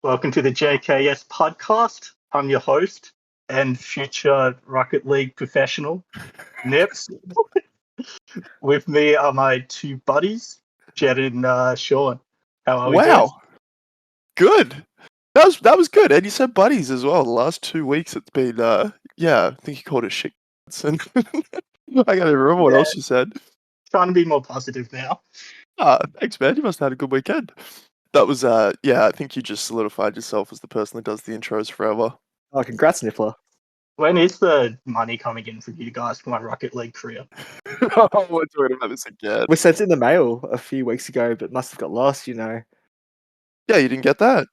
Welcome to the JKS podcast. I'm your host and future Rocket League professional, Nips. With me are my two buddies, Jed and Sean. How are we doing? Wow, good. That was good. And you said buddies as well. The last 2 weeks it's been I think you called it shit. And I can't even remember what else you said. Trying to be more positive now. Thanks, man. You must have had a good weekend. That was I think you just solidified yourself as the person that does the intros forever. Oh, congrats, Niffler. When is the money coming in for you guys for my Rocket League career? We're talking about this again. We sent it in the mail a few weeks ago, but must have got lost, Yeah, you didn't get that.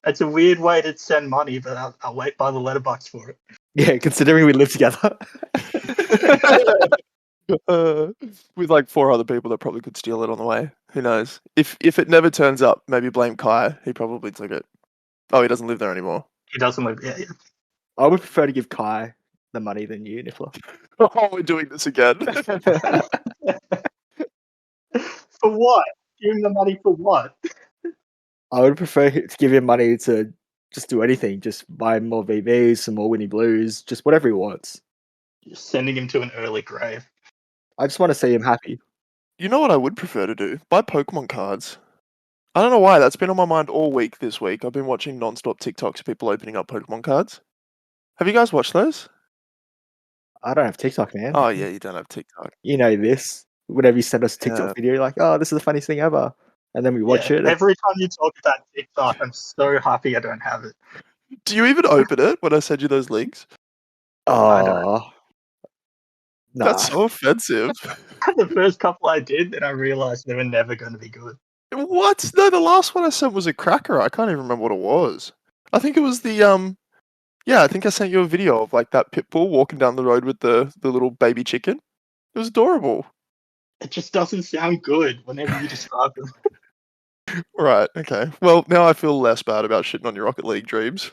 It's a weird way to send money, but I'll wait by the letterbox for it. Yeah, considering we live together. With like 4 other people that probably could steal it on the way. Who knows? If it never turns up, maybe blame Kai. He probably took it. Oh, he doesn't live there anymore. He doesn't live there yet. I would prefer to give Kai the money than you, Niffler. Oh, we're doing this again. For what? Give him the money for what? I would prefer to give him money to just do anything. Just buy more VVs, some more Winnie Blues, just whatever he wants. You're sending him to an early grave. I just want to see him happy. You know what I would prefer to do? Buy Pokemon cards. I don't know why. That's been on my mind all week this week. I've been watching non-stop TikToks of people opening up Pokemon cards. Have you guys watched those? I don't have TikTok, man. Oh, yeah, you don't have TikTok. You know this. Whenever you send us a TikTok video, you're like, oh, this is the funniest thing ever. And then we watch it. Every time you talk about TikTok, I'm so happy I don't have it. Do you even open it when I send you those links? I don't. Oh. Nah. That's so offensive. The first couple I did, then I realized they were never going to be good. What? No, the last one I sent was a cracker. I can't even remember what it was. I think it was the I think I sent you a video of like that pit bull walking down the road with the little baby chicken. It was adorable. It just doesn't sound good whenever you describe them. Right. Okay. Well, now I feel less bad about shitting on your Rocket League dreams.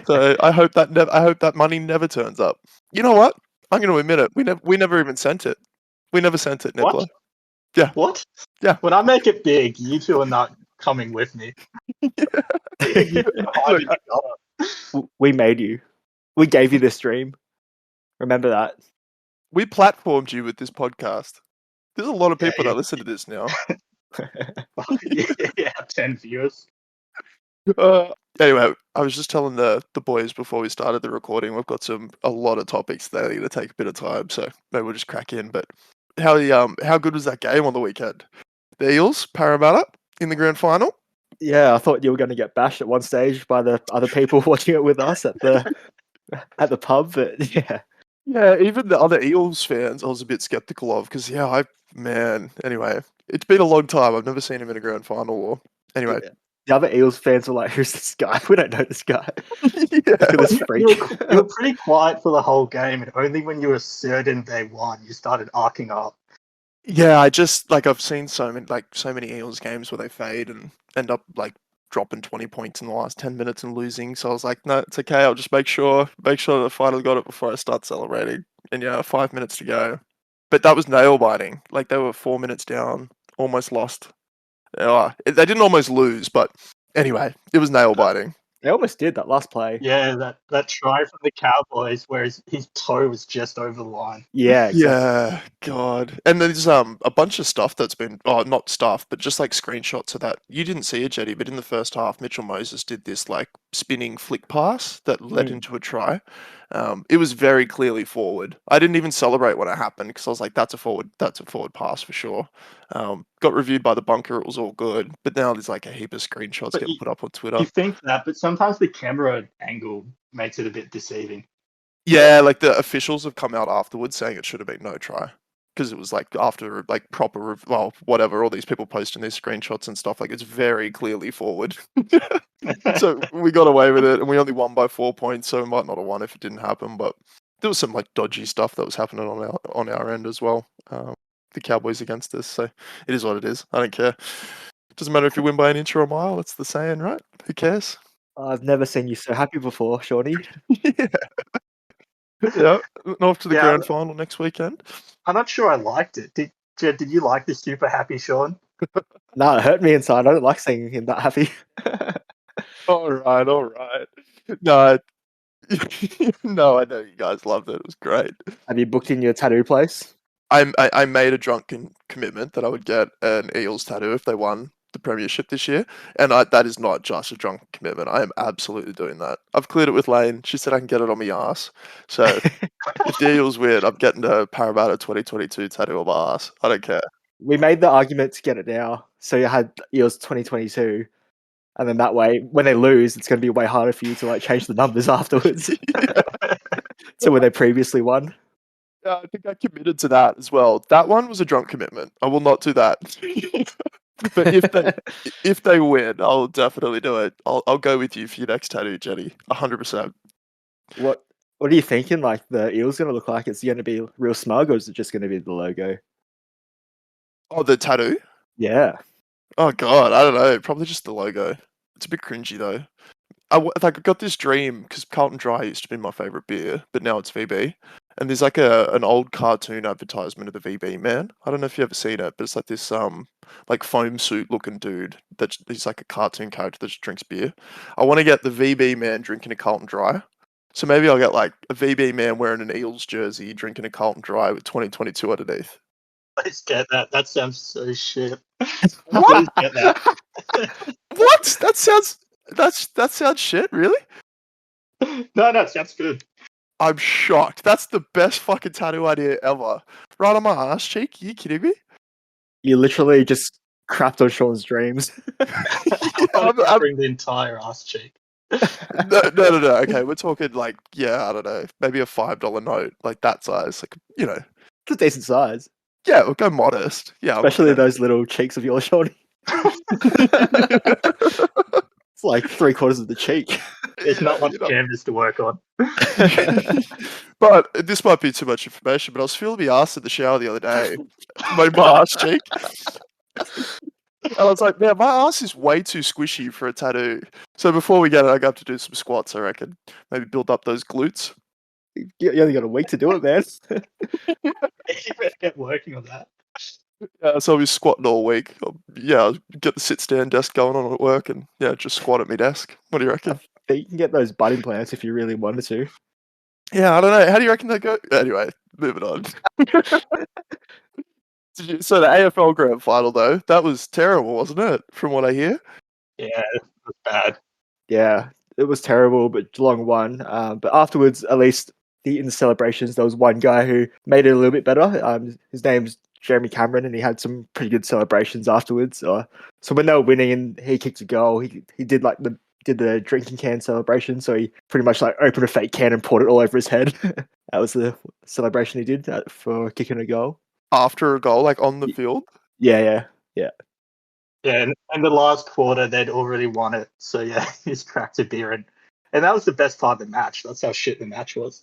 So I hope that money never turns up. You know what? I'm going to admit it. We never even sent it. We never sent it, Nibbler. What? Yeah. What? Yeah. When I make it big, you two are not coming with me. We made you. We gave you this dream. Remember that. We platformed you with this podcast. There's a lot of people that listen to this now. Yeah, 10 viewers. Anyway, I was just telling the boys before we started the recording, we've got a lot of topics that are going to take a bit of time, so maybe we'll just crack in. But how good was that game on the weekend? The Eels, Parramatta, in the grand final? Yeah, I thought you were going to get bashed at one stage by the other people watching it with us at the pub, but yeah. Yeah, even the other Eels fans I was a bit skeptical of, because anyway, it's been a long time. I've never seen him in a grand final. Or anyway. Yeah. The other Eels fans were like, who's this guy? We don't know this guy. Look at this freak. You were pretty quiet for the whole game, and only when you were certain they won, you started arcing up. Yeah, I've seen so many Eels games where they fade and end up like dropping 20 points in the last 10 minutes and losing. So I was like, no, it's okay. I'll just make sure that I finally got it before I start celebrating. And 5 minutes to go. But that was nail biting. Like they were 4 minutes down, almost lost. They didn't almost lose, but anyway, it was nail biting. They almost did that last play. Yeah, that try from the Cowboys where his toe was just over the line. Yeah, exactly. Yeah, God. And there's a bunch of stuff that's been, not stuff, but just like screenshots of that. You didn't see it, Jetty, but in the first half, Mitchell Moses did this like spinning flick pass that led into a try. It was very clearly forward. I didn't even celebrate when it happened because I was like, that's a forward pass for sure. Got reviewed by the bunker, it was all good. But now there's like a heap of screenshots getting put up on Twitter. You think that, but sometimes the camera angle makes it a bit deceiving. Yeah, like the officials have come out afterwards saying it should have been no try. Because it was like after like proper, whatever, all these people posting these screenshots and stuff, like it's very clearly forward. So we got away with it and we only won by 4 points, so we might not have won if it didn't happen, but there was some like dodgy stuff that was happening on our end as well. The Cowboys against us, so it is what it is. I don't care. Doesn't matter if you win by an inch or a mile, that's the saying, right? Who cares? I've never seen you so happy before, Shawnee. Yeah, off to the grand final next weekend. I'm not sure I liked it. Did you like the super happy Sean? No, it hurt me inside. I don't like seeing him that happy. All right, all right. No, no, I know you guys loved it. It was great. Have you booked in your tattoo place? I made a drunken commitment that I would get an Eels tattoo if they won the premiership this year, and that is not just a drunken commitment. I am absolutely doing that. I've cleared it with Lane. She said I can get it on my ass. So if the Eels win, I'm getting a Parramatta 2022 tattoo on my ass. I don't care. We made the argument to get it now, so you had Eels 2022, and then that way, when they lose, it's going to be way harder for you to like change the numbers afterwards. So when they previously won. Yeah, I think I committed to that as well. That one was a drunk commitment. I will not do that. But if they win, I'll definitely do it. I'll go with you for your next tattoo, Jenny. 100%. What are you thinking? Like the Eels going to look like it's going to be real smug, or is it just going to be the logo? Oh, the tattoo? Yeah. Oh god, I don't know. Probably just the logo. It's a bit cringy though. I got this dream because Carlton Dry used to be my favorite beer, but now it's VB. And there's like an old cartoon advertisement of the VB man. I don't know if you ever seen it, but it's like this like foam suit looking dude he's like a cartoon character that just drinks beer. I want to get the VB man drinking a Carlton Dry. So maybe I'll get like a VB man wearing an Eels jersey drinking a Carlton Dry with 2022 underneath. Please get that. That sounds so shit. What? Please get that. What? That sounds shit, really? No, it sounds good. I'm shocked. That's the best fucking tattoo idea ever. Right on my ass cheek? Are you kidding me? You literally just crapped on Sean's dreams. I'm covering the entire ass cheek. No. Okay, we're talking like, yeah, I don't know, maybe a $5 note, like that size. Like, you know. It's a decent size. Yeah, we'll go modest. Yeah. Especially those little cheeks of yours, Sean. It's like 3/4 of the cheek. There's not much you know. canvas to work on. But this might be too much information, but I was feeling my ass in the shower the other day. my ass cheek. And I was like, man, my ass is way too squishy for a tattoo. So before we get it, I have to do some squats, I reckon. Maybe build up those glutes. You only got a week to do it, man. You better get working on that. Yeah, so I'll be squatting all week. I'll get the sit-stand desk going on at work and, yeah, just squat at my desk. What do you reckon? You can get those butt implants if you really wanted to. Yeah, I don't know. How do you reckon they go? Anyway, moving on. So the AFL Grand Final, though, that was terrible, wasn't it? From what I hear. Yeah, it was bad. Yeah, it was terrible, but Geelong won. But afterwards, at least in the celebrations, there was one guy who made it a little bit better. His name's Jeremy Cameron, and he had some pretty good celebrations afterwards. So when they were winning and he kicked a goal, he did like the drinking can celebration. So he pretty much like opened a fake can and poured it all over his head. That was the celebration he did for kicking a goal. After a goal, like on the field? Yeah. Yeah, and in the last quarter, they'd already won it. So, yeah, he's cracked a beer. And that was the best part of the match. That's how shit the match was.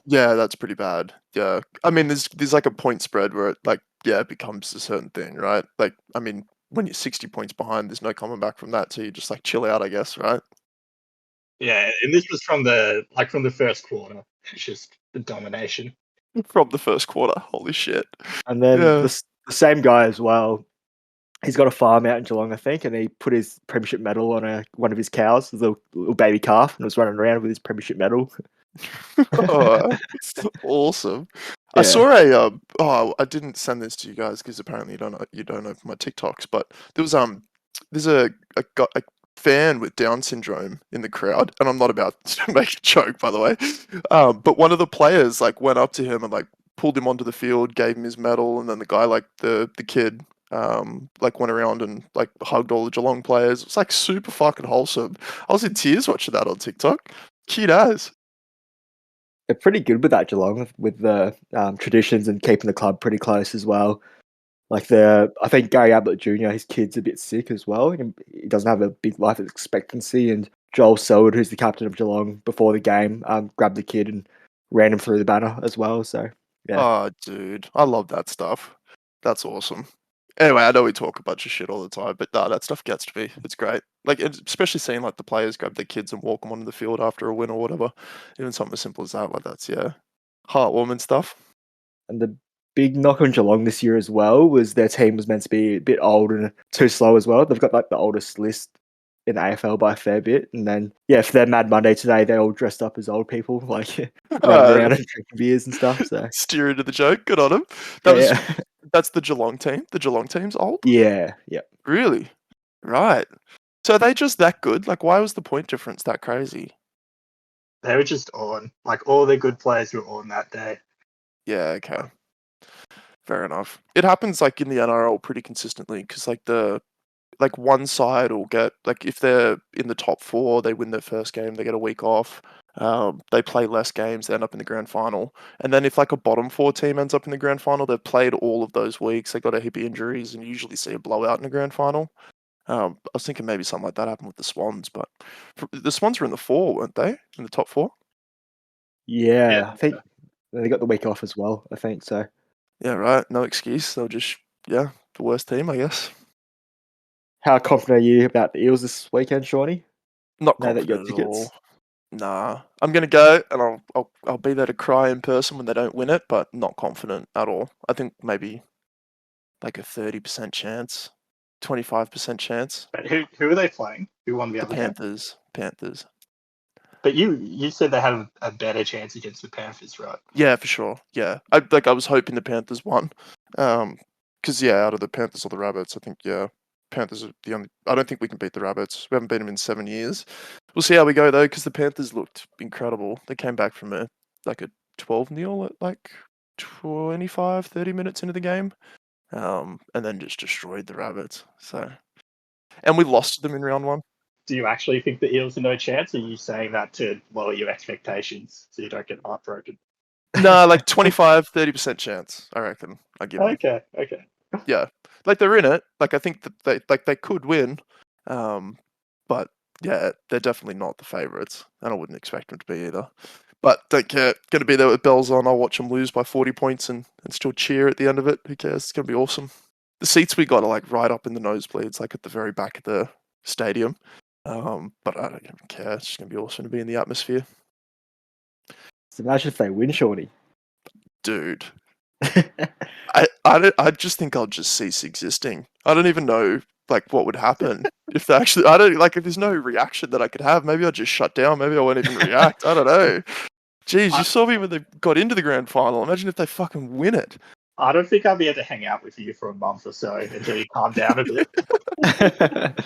Yeah, that's pretty bad. Yeah. I mean, there's like a point spread where it, like, yeah, it becomes a certain thing, right? Like, I mean, when you're 60 points behind, there's no coming back from that. So you just like chill out, I guess, right? Yeah, and this was from the first quarter. It's just the domination. From the first quarter. Holy shit. And then Yeah. the same guy as well. He's got a farm out in Geelong, I think, and he put his premiership medal on one of his cows, his little baby calf, and was running around with his premiership medal. Oh, awesome. I Yeah. saw I didn't send this to you guys because apparently you don't open my TikToks, but there's a fan with Down syndrome in the crowd, and I'm not about to make a joke, by the way. But one of the players like went up to him and like pulled him onto the field, gave him his medal, and then the guy, like the kid, like went around and like hugged all the Geelong players. It was like super fucking wholesome. I was in tears watching that on TikTok. Cute as. They're pretty good with that, Geelong, with the traditions and keeping the club pretty close as well. Like I think Gary Ablett Jr., his kid's a bit sick as well. He doesn't have a big life expectancy. And Joel Selwood, who's the captain of Geelong, before the game, grabbed the kid and ran him through the banner as well. So, yeah. Oh, dude. I love that stuff. That's awesome. Anyway, I know we talk a bunch of shit all the time, but that stuff gets to me. It's great. Like, especially seeing like the players grab their kids and walk them onto the field after a win or whatever. Even something as simple as that. Like, that's, yeah, heartwarming stuff. And the big knock on Geelong this year as well was their team was meant to be a bit old and too slow as well. They've got like the oldest list in AFL by a fair bit. And then, yeah, for their Mad Monday today, they're all dressed up as old people, like running around and drinking beers and stuff. So Steer into the joke. Good on him. yeah. That's the Geelong team. The Geelong team's old. Yeah. Really? Right. So are they just that good? Like, why was the point difference that crazy? They were just on. Like, all the good players were on that day. Yeah, okay. Fair enough. It happens like in the NRL pretty consistently because like one side will get, like, if they're in the top 4, they win their first game, they get a week off. They play less games, they end up in the grand final. And then if like a bottom 4 team ends up in the grand final, they've played all of those weeks, they got a heap of injuries, and you usually see a blowout in the grand final. I was thinking maybe something like that happened with the Swans, but the Swans were in the 4, weren't they? In the top 4? Yeah. I think they got the week off as well. I think so. Yeah, right. No excuse. They'll just, the worst team, I guess. How confident are you about the Eels this weekend, Shawnee? Not Now that you got confident at all. tickets? Nah, I'm gonna go, and I'll be there to cry in person when they don't win it, but not confident at all. I think maybe like a 30% chance, 25% chance. But who are they playing? Who won the The other game? Panthers. But you said they had a better chance against the Panthers, right? Yeah, for sure. Yeah, I was hoping the Panthers won, because out of the Panthers or the Rabbits, I think Panthers are the only. I don't think we can beat the Rabbits. We haven't beaten them in 7 years. We'll see how we go though, because the Panthers looked incredible. They came back from a 12-0 at like 25, 30 minutes into the game, and then just destroyed the Rabbits. So, and we lost to them in round 1. Do you actually think the Eels are no chance? Or are you saying that to lower your expectations so you don't get heartbroken? No, like 25, 30% chance, I reckon. I give them. Okay. Yeah, like they're in it. Like I think that they could win, but yeah, they're definitely not the favourites, and I wouldn't expect them to be either. But don't care. Going to be there with bells on. I'll watch them lose by 40 points and still cheer at the end of it. Who cares? It's going to be awesome. The seats we got are like right up in the nosebleeds, like at the very back of the stadium. But I don't even care. It's just going to be awesome to be in the atmosphere. So imagine if they win, Shawnee. Dude. I just think I'll just cease existing. I don't even know like what would happen if they actually. I don't like if there's no reaction that I could have. Maybe I'll just shut down. Maybe I won't even react. I don't know. Jeez, you saw me when they got into the grand final. Imagine if they fucking win it. I don't think I'll be able to hang out with you for a month or so until you calm down a bit.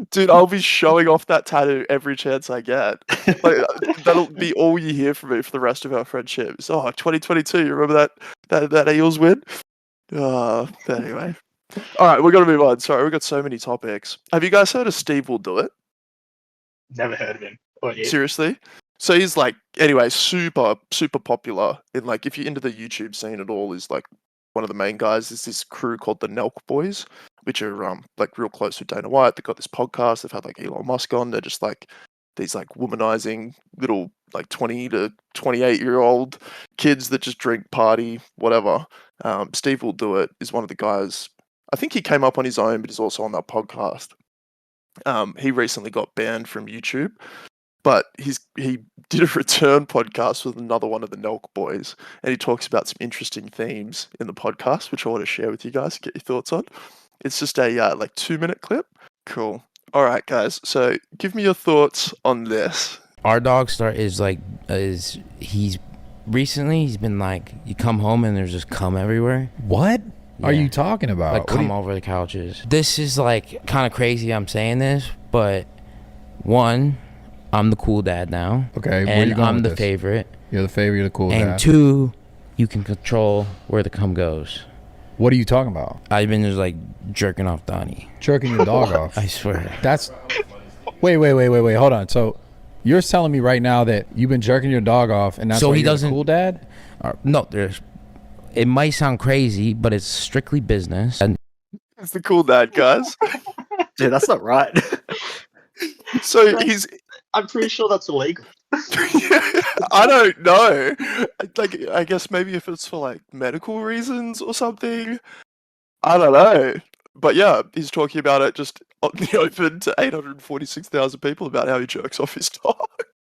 Dude, I'll be showing off that tattoo every chance I get. Like, that'll be all you hear from me for the rest of our friendship. It's, 2022, you remember that Eels win? Anyway. All right, we're going to move on. Sorry, we've got so many topics. Have you guys heard of Steve Will Do It? Never heard of him. Seriously? So he's like, anyway, super, super popular. In like, if you're into the YouTube scene at all, is like one of the main guys. There's this crew called the Nelk Boys, which are like real close with Dana White. They've got this podcast. They've had like Elon Musk on. They're just like these like womanizing little like 20 to 28-year-old kids that just drink, party, whatever. Steve Will Do It is one of the guys. I think he came up on his own, but he's also on that podcast. He recently got banned from YouTube, but he did a return podcast with another one of the Nelk Boys, and he talks about some interesting themes in the podcast, which I want to share with you guys, get your thoughts on. It's just a like 2-minute clip. Cool. All right, guys. So give me your thoughts on this. Our dog star he's been like, you come home and there's just cum everywhere. What are Yeah. you talking about? Like cum over the couches. This is like kind of crazy I'm saying this, but one, I'm the cool dad now. Okay, where and you going I'm with the this? favorite. You're the favorite, you're the cool And dad. two, you can control where the cum goes. What are you talking about? I've been just like jerking off Donnie. Jerking your dog off. I swear. That's wait, hold on. So you're telling me right now that you've been jerking your dog off and that's So why he you're doesn't- the cool dad? No, it might sound crazy, but it's strictly business. And It's the cool dad, guys. Dude, that's not right. So I'm pretty sure that's illegal. I don't know. Like, I guess maybe if it's for like medical reasons or something. I don't know. But yeah, he's talking about it just on the open to 846,000 people about how he jerks off his dog.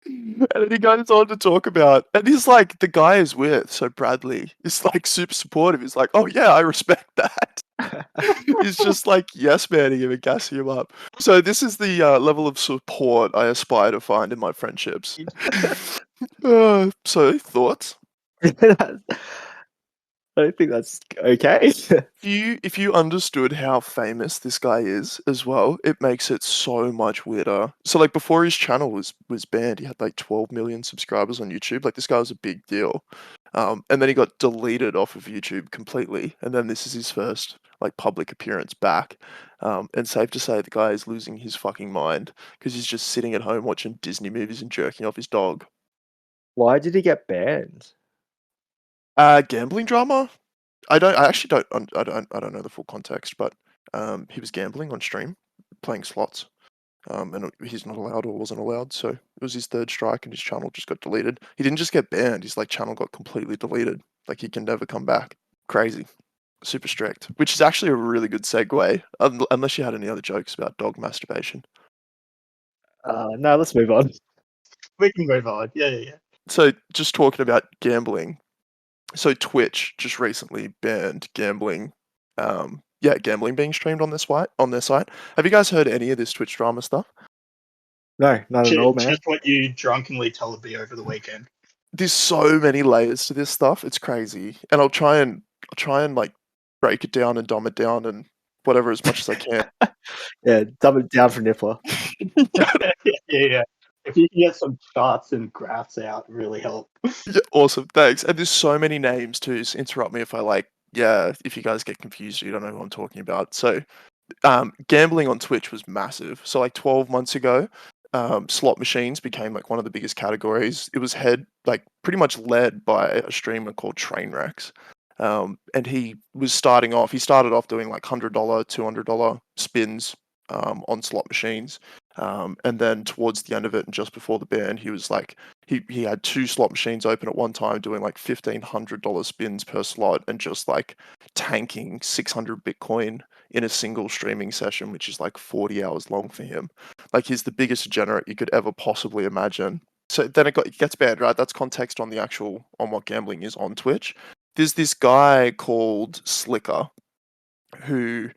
And then he goes on to talk about, and he's like, the guy is with, so Bradley is like super supportive. He's like, oh yeah, I respect that. He's just like yes manning him and gassing him up. So this is the level of support I aspire to find in my friendships. So thoughts? I don't think that's okay. If you understood how famous this guy is as well, it makes it so much weirder. So like before his channel was banned, he had like 12 million subscribers on YouTube. Like this guy was a big deal. And then he got deleted off of YouTube completely. And then this is his first like public appearance back. And safe to say the guy is losing his fucking mind because he's just sitting at home watching Disney movies and jerking off his dog. Why did he get banned? Gambling drama? I actually don't know the full context, but he was gambling on stream, playing slots, and he's not allowed or wasn't allowed, so it was his third strike and his channel just got deleted. He didn't just get banned, his like channel got completely deleted. Like he can never come back. Crazy. Super strict. Which is actually a really good segue, unless you had any other jokes about dog masturbation. No, let's move on. We can move on. Yeah. So just talking about gambling. So Twitch just recently banned gambling. Gambling being streamed on their site. Have you guys heard any of this Twitch drama stuff? No, not at all, man. Just what you drunkenly told me over the weekend. There's so many layers to this stuff. It's crazy, and I'll try and like break it down and dumb it down and whatever as much as I can. Yeah, dumb it down for Niffler. Yeah. If you can get some charts and graphs out, it really help. Yeah, awesome, thanks. And there's so many names too. So interrupt me if if you guys get confused, you don't know who I'm talking about. So, gambling on Twitch was massive. So like 12 months ago, slot machines became like one of the biggest categories. It was pretty much led by a streamer called Trainwrecks. And he started off doing like $100, $200 spins on slot machines. And then towards the end of it and just before the ban, he was like, he had 2 slot machines open at one time doing like $1,500 spins per slot and just like tanking 600 Bitcoin in a single streaming session, which is like 40 hours long for him. Like he's the biggest degenerate you could ever possibly imagine. So then it gets bad, right? That's context on what gambling is on Twitch. There's this guy called Slicker who,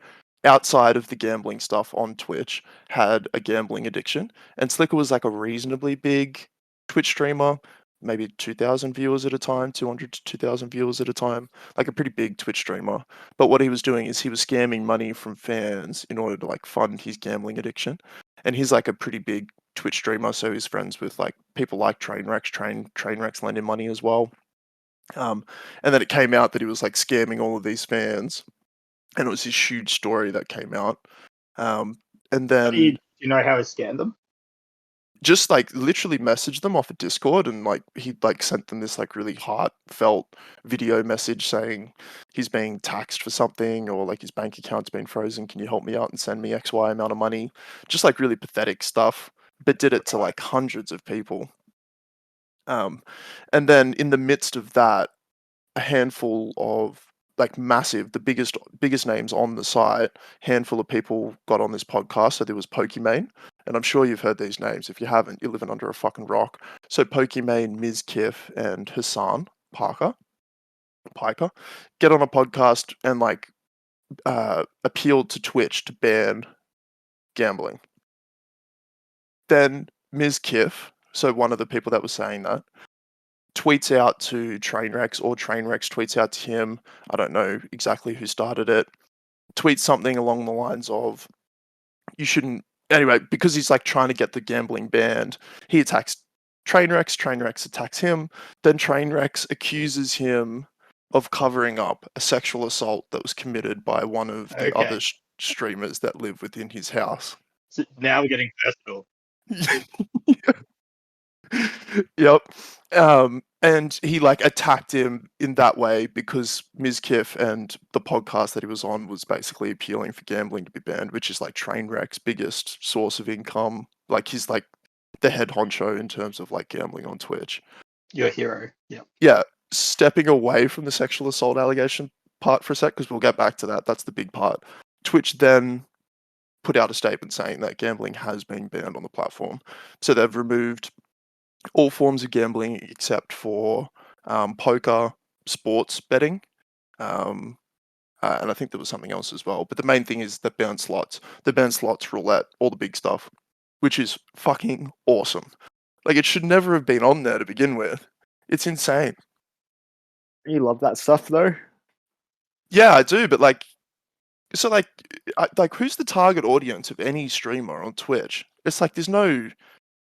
outside of the gambling stuff on Twitch, had a gambling addiction. And Slicker was like a reasonably big Twitch streamer, maybe 2,000 viewers at a time, 200 to 2,000 viewers at a time, like a pretty big Twitch streamer. But what he was doing is he was scamming money from fans in order to like fund his gambling addiction. And he's like a pretty big Twitch streamer, so he's friends with like people like Trainwrecks. Trainwrecks lend him money as well. And then it came out that he was like scamming all of these fans, and it was this huge story that came out. And then Do you know how he scanned them? just like literally messaged them off a Discord, and like he like sent them this like really heartfelt video message saying he's being taxed for something, or like his bank account's been frozen. Can you help me out and send me XY amount of money? Just like really pathetic stuff, but did it to like hundreds of people. And then in the midst of that, a handful of like massive, the biggest names on the site, handful of people got on this podcast. So there was Pokimane, and I'm sure you've heard these names. If you haven't, you're living under a fucking rock. So Pokimane, Ms. Kiff, and Hassan Piker get on a podcast and like appealed to Twitch to ban gambling. Then Ms. Kiff, so one of the people that was saying that, tweets out to Trainwrecks, or Trainwrecks tweets out to him. I don't know exactly who started it. Tweets something along the lines of, you shouldn't, anyway, because he's like trying to get the gambling banned, he attacks Trainwrecks attacks him, then Trainwrecks accuses him of covering up a sexual assault that was committed by one of the other streamers that live within his house. So now we're getting personal. Yep. And he like attacked him in that way because Ms. Kiff and the podcast that he was on was basically appealing for gambling to be banned, which is like Trainwreck's biggest source of income. Like he's like the head honcho in terms of like gambling on Twitch. You're a hero. Yeah. Yeah. Stepping away from the sexual assault allegation part for a sec, because we'll get back to that. That's the big part. Twitch then put out a statement saying that gambling has been banned on the platform. So they've removed all forms of gambling except for poker, sports betting, and I think there was something else as well. But the main thing is the banned slots, roulette, all the big stuff, which is fucking awesome. Like, it should never have been on there to begin with. It's insane. You love that stuff though. Yeah, I do, but like, so like, who's the target audience of any streamer on Twitch? It's like there's no,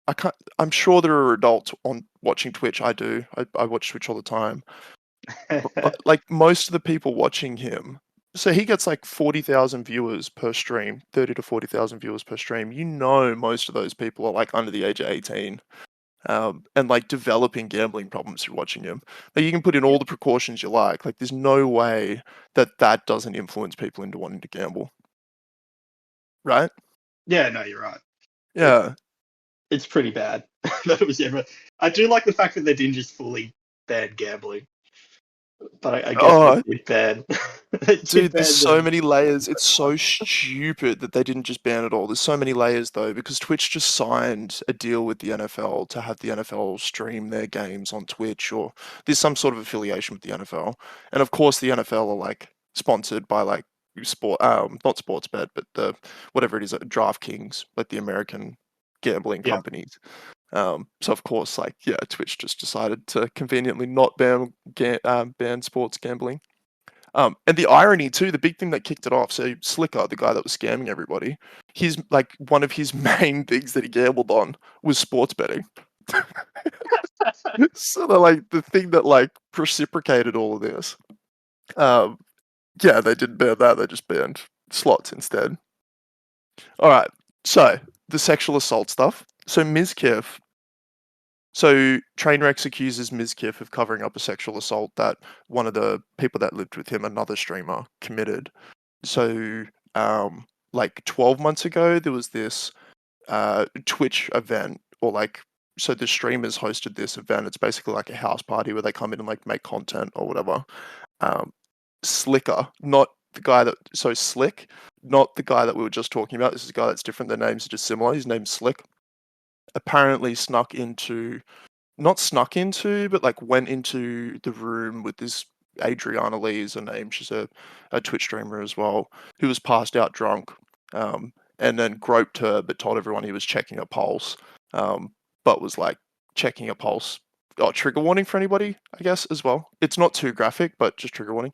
I can't. I'm sure there are adults on watching Twitch. I do. I watch Twitch all the time. But like most of the people watching him, so he gets like 40,000 viewers per stream, 30 to 40,000 viewers per stream. You know, most of those people are like under the age of 18. And like developing gambling problems through watching him. Like, you can put in all the precautions you like. Like, there's no way that doesn't influence people into wanting to gamble, right? Yeah, no, you're right. Yeah, It's pretty bad that it was ever. I do like the fact that they didn't just fully ban gambling, but I guess Oh. they did ban. They did dude, there's ban so the- many layers. It's so stupid that they didn't just ban it all. There's so many layers though, because Twitch just signed a deal with the NFL to have the NFL stream their games on Twitch, or there's some sort of affiliation with the NFL. And of course, the NFL are like sponsored by like sport, not Sportsbet, but the whatever it is, DraftKings, like the American gambling Yeah. companies. So of course, like, yeah, Twitch just decided to conveniently not ban sports gambling. And the irony too, the big thing that kicked it off. So Slicker, the guy that was scamming everybody, his like one of his main things that he gambled on was sports betting. So they're like the thing that like reciprocated all of this. Yeah, they didn't ban that. They just banned slots instead. All right. So the sexual assault stuff. So Mizkif. So Trainwrecks accuses Mizkif of covering up a sexual assault that one of the people that lived with him, another streamer, committed. So, like 12 months ago, there was this Twitch event, or like, so the streamers hosted this event. It's basically like a house party where they come in and like make content or whatever. Slicker, not the guy that, so Slick, not the guy that we were just talking about. This is a guy that's different. Their names are just similar. His name's Slick. Apparently not snuck into, but like went into the room with this Adriana Lee is her name. She's a Twitch streamer as well, who was passed out drunk, and then groped her, but told everyone he was checking her pulse, but was like checking her pulse. Oh, trigger warning for anybody, I guess, as well. It's not too graphic, but just trigger warning.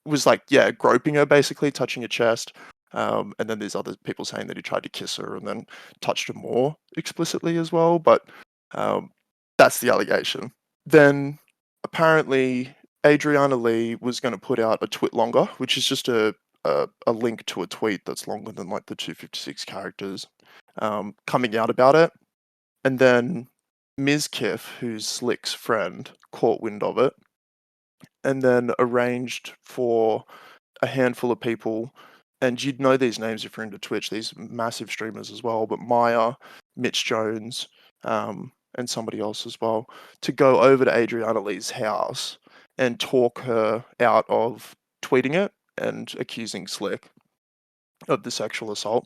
Was like, yeah, groping her, basically touching her chest. And then there's other people saying that he tried to kiss her and then touched her more explicitly as well. But that's the allegation. Then apparently Adriana Lee was going to put out a tweet longer, which is just a link to a tweet that's longer than like the 256 characters, coming out about it. And then Mizkif, who's Slick's friend, caught wind of it and then arranged for a handful of people, and you'd know these names if you're into Twitch, these massive streamers as well, but Maya, Mitch Jones, and somebody else as well, to go over to Adriana Lee's house and talk her out of tweeting it and accusing Slick of the sexual assault.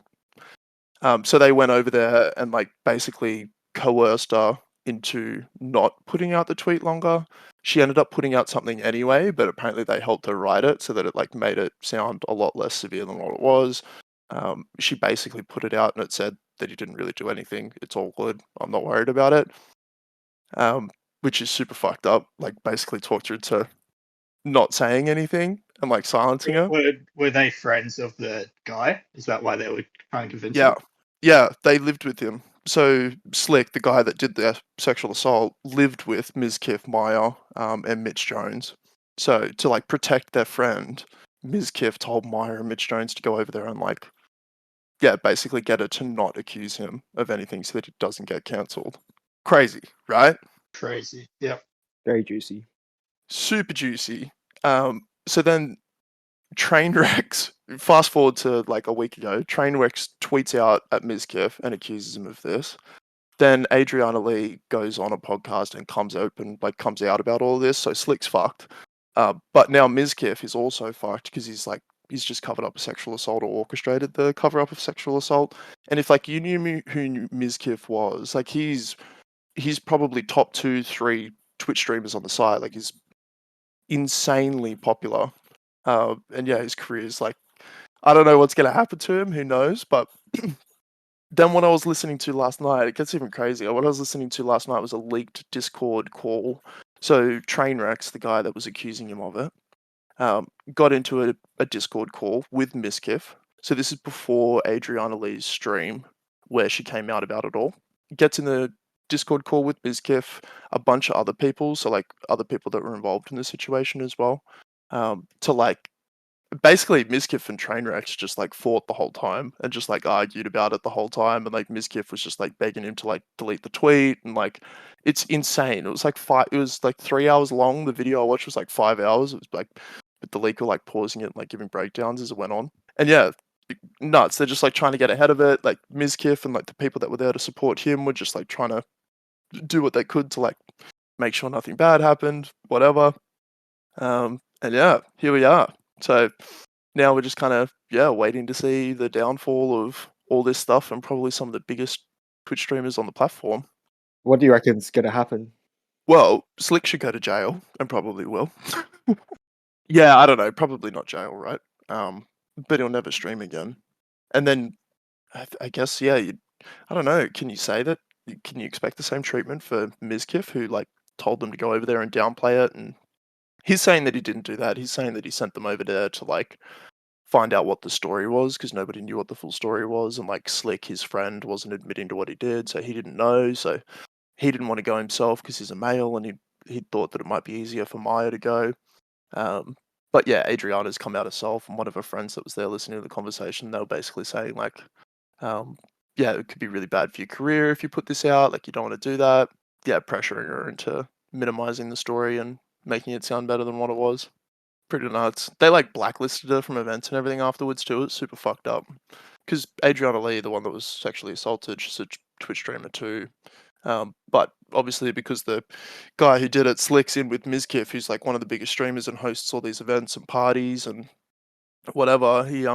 So they went over there and like basically coerced her into not putting out the tweet longer. She ended up putting out something anyway, but apparently they helped her write it so that it like made it sound a lot less severe than what it was. She basically put it out and it said that he didn't really do anything. It's all good. I'm not worried about it. Which is super fucked up. Like basically talked her into not saying anything and like silencing her. Were they friends of the guy? Is that why they were trying to convince Yeah. him? Yeah, they lived with him. So Slick, the guy that did the sexual assault, lived with Mizkif, Maya, and Mitch Jones. So to like protect their friend, Mizkif told Maya and Mitch Jones to go over there and like, yeah, basically get her to not accuse him of anything so that he doesn't get cancelled. Crazy, right? Crazy. Yep. Very juicy. Super juicy. So then Trainwrecks, fast forward to like a week ago, Trainwrecks tweets out at Mizkif and accuses him of this. Then Adriana Lee goes on a podcast and comes out about all of this. So Slick's fucked. But now Mizkif is also fucked because he's just covered up a sexual assault or orchestrated the cover up of sexual assault. And if like you knew who Mizkif was, like he's probably top 2-3 Twitch streamers on the site. Like he's insanely popular. And yeah, his career is like, I don't know what's going to happen to him. Who knows? But then what I was listening to last night, it gets even crazier. What I was listening to last night was a leaked Discord call. So Trainwreck's the guy that was accusing him of it, got into a Discord call with Miskiff. So this is before Adriana Lee's stream, where she came out about it all. Gets in the Discord call with Miskiff, a bunch of other people, so like other people that were involved in the situation as well, to like basically Miskiff and Trainwrecks just like fought the whole time and just like argued about it the whole time, and like Miskiff was just like begging him to like delete the tweet, and like it's insane. It was like 3 hours long. The video I watched was like 5 hours. It was like with the leaker like pausing it and like giving breakdowns as it went on. And yeah, nuts. They're just like trying to get ahead of it. Like Miskiff and like the people that were there to support him were just like trying to do what they could to like make sure nothing bad happened, whatever. And yeah, here we are. So now we're just kind of waiting to see the downfall of all this stuff and probably some of the biggest Twitch streamers on the platform. What do you reckon's gonna happen? Well, Slick should go to jail and probably will. Yeah, I don't know, probably not jail, right? But he'll never stream again. And then I guess I don't know. Can you say that? Can you expect the same treatment for Mizkif, who like told them to go over there and downplay it? And he's saying that he didn't do that. He's saying that he sent them over there to like find out what the story was, because nobody knew what the full story was, and like Slick, his friend, wasn't admitting to what he did, so he didn't know. So he didn't want to go himself because he's a male, and he thought that it might be easier for Maya to go. But yeah, Adriana's come out herself, and one of her friends that was there listening to the conversation, they were basically saying like, it could be really bad for your career if you put this out. Like, you don't want to do that. Yeah, pressuring her into minimizing the story and making it sound better than what it was. Pretty nuts. They like blacklisted her from events and everything afterwards too. It's super fucked up. Because Adriana Lee, the one that was sexually assaulted, she's a Twitch streamer too. But obviously, because the guy who did it slicks in with Mizkif, who's like one of the biggest streamers and hosts all these events and parties and whatever, he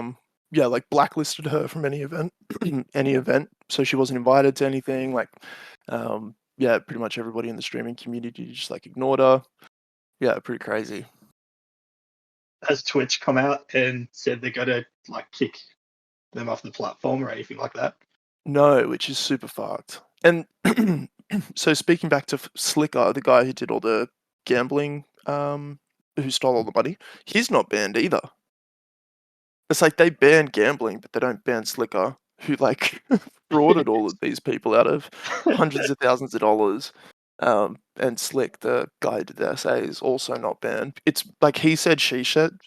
like blacklisted her from any event, so she wasn't invited to anything. Like, pretty much everybody in the streaming community just like ignored her. Yeah, pretty crazy. Has Twitch come out and said they're gonna like kick them off the platform or anything like that? No, which is super fucked. And so speaking back to Slicker, the guy who did all the gambling, who stole all the money, he's not banned either. It's like they ban gambling, but they don't ban Slicker, who like frauded all of these people out of hundreds of thousands of dollars. And Slick, the guy who did the essay, is also not banned. It's like he said, she said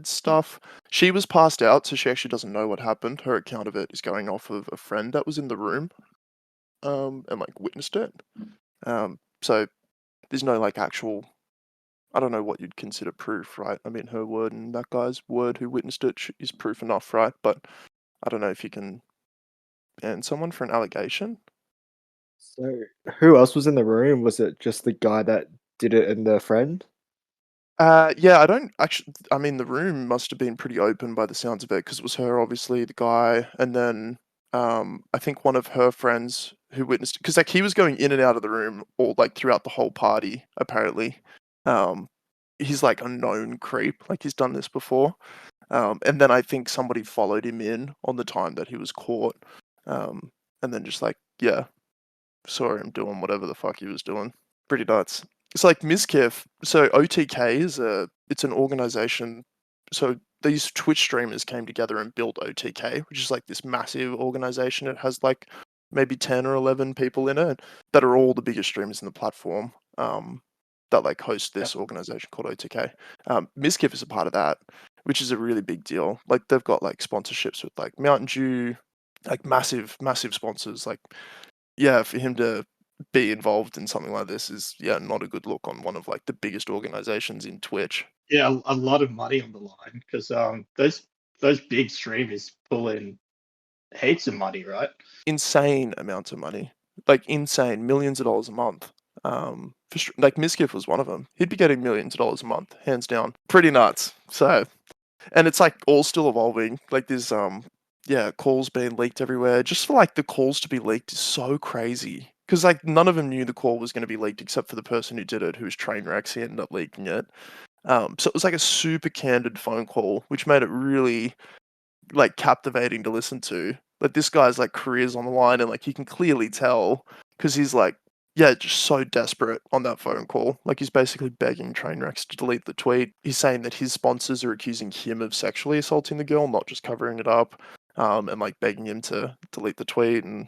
stuff. She was passed out, so she actually doesn't know what happened. Her account of it is going off of a friend that was in the room, and like witnessed it. So there's no like actual, I don't know what you'd consider proof, right? I mean, her word and that guy's word who witnessed it is proof enough, right? But I don't know if you can ban someone for an allegation. So who else was in the room? Was it just the guy that did it and the friend? Yeah, I don't actually. I mean, the room must have been pretty open by the sounds of it, because it was her, obviously, the guy, and then I think one of her friends who witnessed, because like he was going in and out of the room all like throughout the whole party. Apparently, he's like a known creep. Like he's done this before, and then I think somebody followed him in on the time that he was caught, and then just like saw him doing whatever the fuck he was doing. Pretty nuts. It's like Mizkif. So OTK it's an organization. So these Twitch streamers came together and built OTK, which is like this massive organization. It has like maybe 10 or 11 people in it that are all the biggest streamers in the platform, that like host this organization called OTK. Mizkif is a part of that, which is a really big deal. Like they've got like sponsorships with like Mountain Dew, like massive sponsors. Like, for him to be involved in something like this is not a good look on one of like the biggest organizations in Twitch. Yeah, a lot of money on the line, because those big streamers pull in heaps of money, right? Insane amounts of money, like insane millions of dollars a month. Like Mizkif was one of them. He'd be getting millions of dollars a month, hands down. Pretty nuts. So, and it's like all still evolving. Like there's calls being leaked everywhere. Just for like the calls to be leaked is so crazy. Because like none of them knew the call was going to be leaked except for the person who did it, who was Trainwreck. He ended up leaking it. So it was like a super candid phone call, which made it really like captivating to listen to. Like this guy's like career's on the line, and like you can clearly tell because he's like, yeah, just so desperate on that phone call. Like he's basically begging Trainwrecks to delete the tweet. He's saying that his sponsors are accusing him of sexually assaulting the girl, not just covering it up, and like begging him to delete the tweet and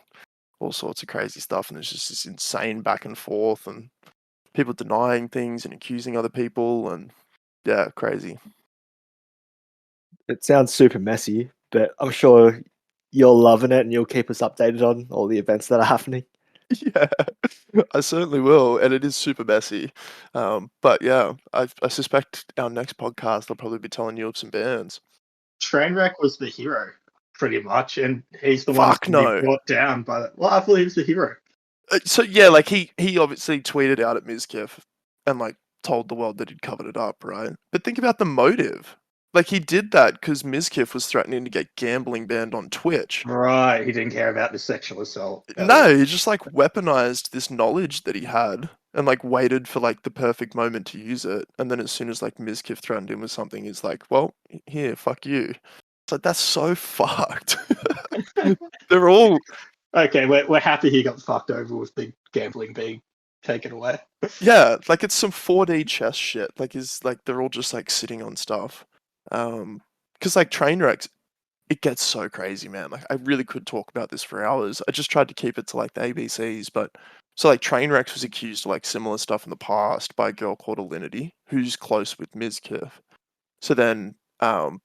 all sorts of crazy stuff. And there's just this insane back and forth and people denying things and accusing other people and yeah, crazy. It sounds super messy, but I'm sure you're loving it and you'll keep us updated on all the events that are happening. Yeah, I certainly will, and it is super messy. But yeah, I suspect our next podcast I'll probably be telling you of some bands. Trainwreck was the hero, pretty much, and he's the one Fuck to no. be brought down by the. Well, I believe he's the hero. So yeah, like he obviously tweeted out at Mizkif and like told the world that he'd covered it up, right? But think about the motive. Like he did that because Mizkif was threatening to get gambling banned on Twitch. Right, he didn't care about the sexual assault. No, he just like weaponized this knowledge that he had and like waited for like the perfect moment to use it. And then as soon as like Mizkif threatened him with something, he's like, well, here, fuck you. It's like that's so fucked. They're all Okay, we're happy he got fucked over with the gambling being taken away. yeah, like it's some 4D chess shit. Like is like they're all just like sitting on stuff. Because like Trainwrecks, it gets so crazy, man. Like I really could talk about this for hours. I just tried to keep it to like the ABCs, but so like Trainwrecks was accused of like similar stuff in the past by a girl called Alinity, who's close with Mizkif. So then so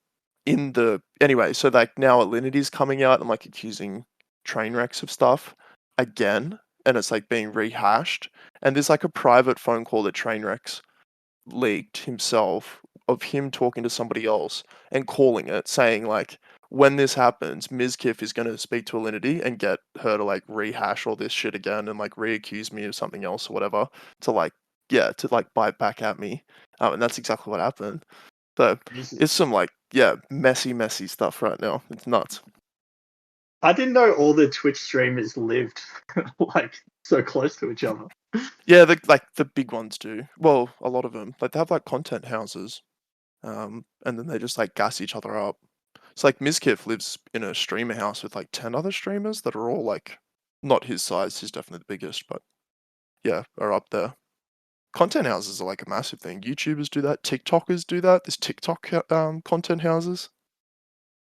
like now Alinity's coming out and like accusing Trainwrecks of stuff again, and it's like being rehashed. And there's like a private phone call that Trainwrecks leaked himself of him talking to somebody else and calling it, saying like, when this happens, Mizkif is going to speak to Alinity and get her to like rehash all this shit again and like reaccuse me of something else or whatever to like, yeah, to like bite back at me. And that's exactly what happened. So it's some like, yeah, messy stuff right now. It's nuts. I didn't know all the Twitch streamers lived like so close to each other. Yeah, the big ones do. Well, a lot of them. Like they have like content houses. And then they just like gas each other up. It's like Mizkif lives in a streamer house with like 10 other streamers that are all like not his size, he's definitely the biggest, but yeah, are up there. Content houses are like a massive thing. YouTubers do that, TikTokers do that. There's TikTok content houses.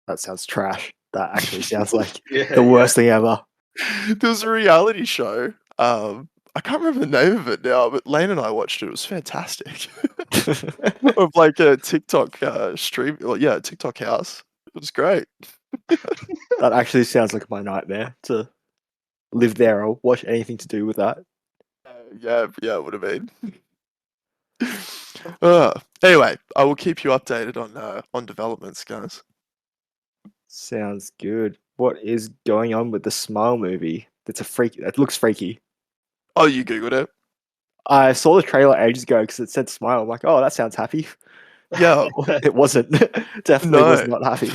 That sounds trash. That actually sounds like Yeah, the worst thing ever. There was a reality show. I can't remember the name of it now, but Lane and I watched it. It was fantastic. Of like a TikTok stream, well, yeah, TikTok house. It was great. That actually sounds like my nightmare to live there or watch anything to do with that. Yeah, it would have been. Anyway, I will keep you updated on developments, guys. Sounds good. What is going on with the Smile movie? That's a freaky. That looks freaky. Oh, you googled it? I saw the trailer ages ago because it said Smile. I'm like, oh, that sounds happy. Yeah. It wasn't. Definitely was not happy.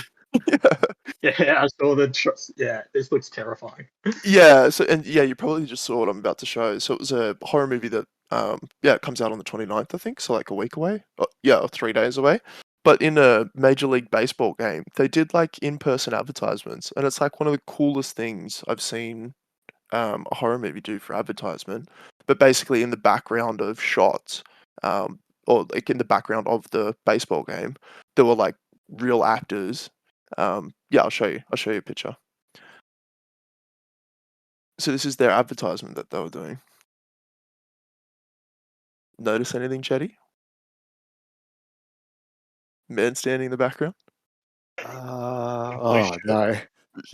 Yeah, I saw yeah, this looks terrifying. Yeah. So you probably just saw what I'm about to show. So it was a horror movie that it comes out on the 29th, I think. So like a week away. Or 3 days away. But in a Major League Baseball game, they did like in-person advertisements, and it's like one of the coolest things I've seen a horror movie do for advertisement. But basically, in the background of shots, or like in the background of the baseball game, there were like real actors. I'll show you. I'll show you a picture. So this is their advertisement that they were doing. Notice anything, Chetty? Man standing in the background? Oh no.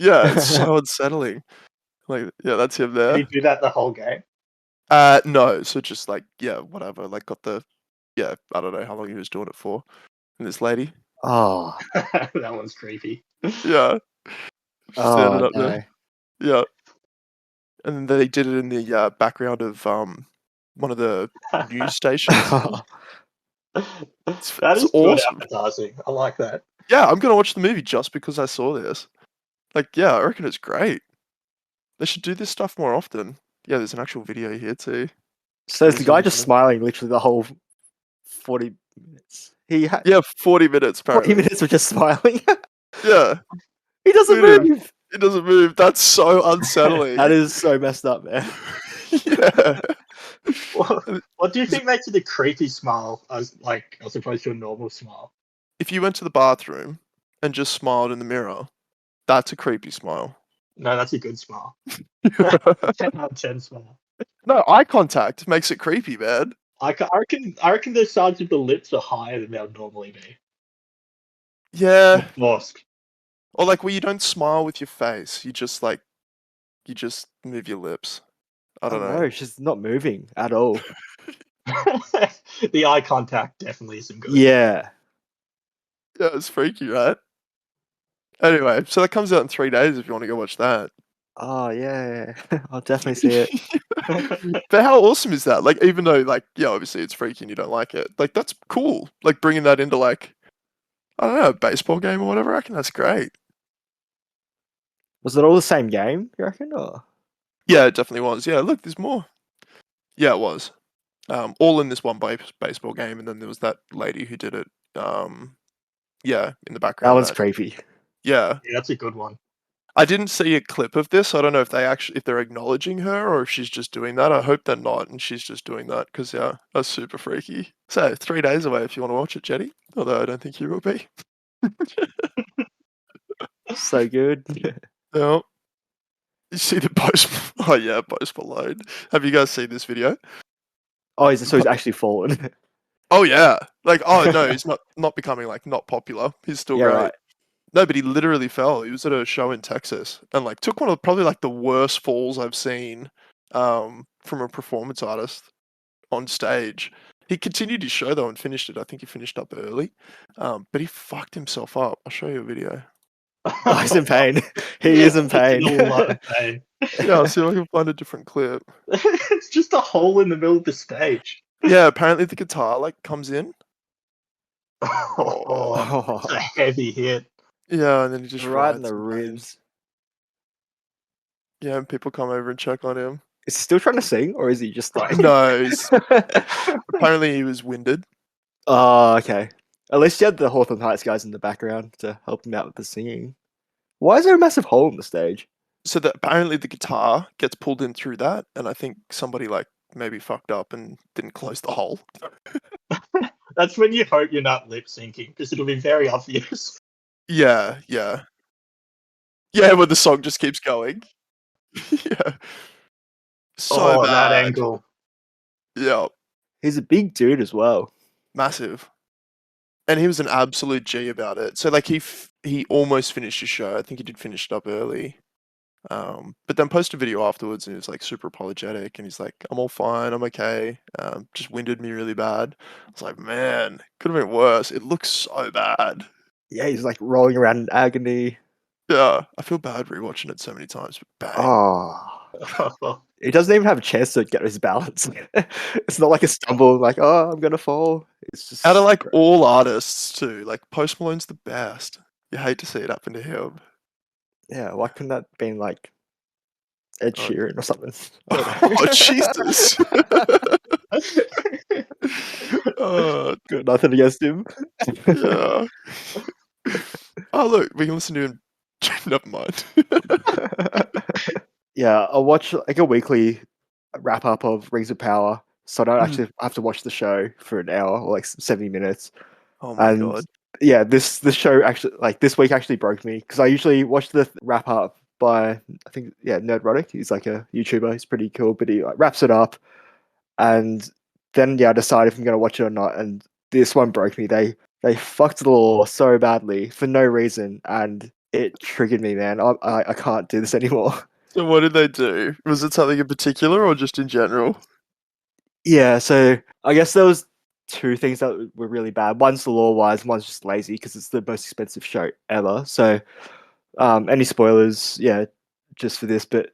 Yeah, it's so unsettling. Like, yeah, that's him Did there. he do that the whole game? No, so just like, yeah, whatever. Like got I don't know how long he was doing it for. And this lady. Oh. That one's creepy. Yeah. Standing up no. there. Yeah. And then they did it in the background of one of the news stations. That is good awesome. advertising. I like that. Yeah, I'm gonna watch the movie just because I saw this. Like, yeah, I reckon it's great. They should do this stuff more often. Yeah, there's an actual video here too. So is the guy just smiling literally the whole 40 minutes. He had Yeah, 40 minutes 40 apparently. minutes of just smiling. Yeah, He doesn't Look at him. move. It doesn't move. That's so unsettling. That is so messed up, man. Yeah. What do you think makes it a creepy smile as opposed to a normal smile? If you went to the bathroom and just smiled in the mirror, that's a creepy smile. No, that's a good smile. 10 out of 10 smile. No, eye contact makes it creepy, man. I reckon the sides of the lips are higher than they'll normally be. Yeah. Forced. Or like where you don't smile with your face, you just move your lips. I don't know. No, she's not moving at all. The eye contact definitely isn't good. Yeah. Yeah, it's freaky, right? Anyway, so that comes out in 3 days if you want to go watch that. Oh yeah. I'll definitely see it. But how awesome is that? Like, even though, like, yeah, obviously it's freaky and you don't like it. Like, that's cool. Like, bringing that into, like, I don't know, a baseball game or whatever. I reckon that's great. Was it all the same game, you reckon? Or Yeah, it definitely was. Yeah, look, there's more. Yeah, it was. All in this one baseball game, and then there was that lady who did it. Yeah, in the that background. one's creepy. Yeah, Yeah, that's a good one. I didn't see a clip of this. I don't know if they're acknowledging her or if she's just doing that. I hope they're not, and she's just doing that because yeah, that's super freaky. So 3 days away if you want to watch it, Jetty. Although I don't think you will be. So good. No. You see the post? Oh yeah, post Malone. Have you guys seen this video? Oh, he's actually fallen. Oh yeah, like oh no, he's not becoming like not popular. He's still Yeah, great. right. No, but he literally fell. He was at a show in Texas and like took one of probably like the worst falls I've seen from a performance artist on stage. He continued his show though and finished it. I think he finished up early, but he fucked himself up. I'll show you a video. Oh, he's in pain. He is in pain. It's in a lot of pain. Yeah, I'll see if I can find a different clip. It's just a hole in the middle of the stage. Yeah, apparently the guitar like comes in. Oh, it's a heavy hit. Yeah, and then he just Right in rides the in pain. ribs. Yeah, and people come over and check on him. Is he still trying to sing, or is he just like? No, apparently he was winded. Oh, okay. At least you had the Hawthorne Heights guys in the background to help him out with the singing. Why is there a massive hole in the stage? So that apparently the guitar gets pulled in through that, and I think somebody like maybe fucked up and didn't close the hole. That's when you hope you're not lip syncing because it'll be very obvious. Yeah, yeah. Yeah, when the song just keeps going. Yeah. So bad. That angle. Yeah, He's a big dude as well. massive. And he was an absolute G about it. So like he almost finished his show. I think he did finish it up early. But then posted a video afterwards and he was like super apologetic and he's like, I'm all fine, I'm okay. Just winded me really bad. I was like, man, could have been worse. It looks so bad. Yeah, he's like rolling around in agony. Yeah, I feel bad rewatching it so many times, but bang. Oh, he doesn't even have a chance to get his balance. It's not like a stumble, like, oh, I'm gonna fall. It's just Out of like all artists too, like Post Malone's the best. You hate to see it happen to him. yeah. Why couldn't that been like Ed Oh. Sheeran or something? Oh Jesus! Oh, Got nothing against him. yeah. Oh look, we can listen to him. Never mind. Yeah, I'll watch like a weekly wrap up of Rings of Power, so I don't actually have to watch the show for an hour or like 70 minutes. Oh my And god. yeah, this show actually like this week actually broke me because I usually watch the wrap up by I think Nerdrotic. He's like a YouTuber. He's pretty cool, but he like, wraps it up, and then I decide if I'm gonna watch it or not. And this one broke me. They fucked the law so badly for no reason, and it triggered me, man. I can't do this anymore. So what did they do? Was it something in particular or just in general? Yeah, so I guess there was two things that were really bad. One's the law wise, one's just lazy because it's the most expensive show ever. So, any spoilers? Yeah, just for this. But